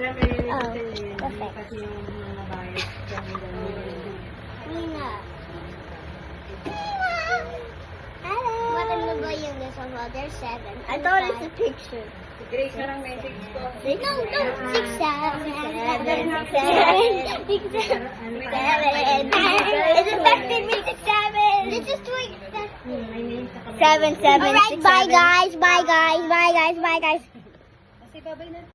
Wala may perfect. kasi yung mga bayad. Nina. Hello. What am I going this one? Well, there's 7. I thought it's a picture. Grace, parang message ko. No, 6, 7. It affected me 6, 7. It's just doing 7, 7. Alright, bye guys. Bye guys. Bye guys. Bye guys. Kasi babay na.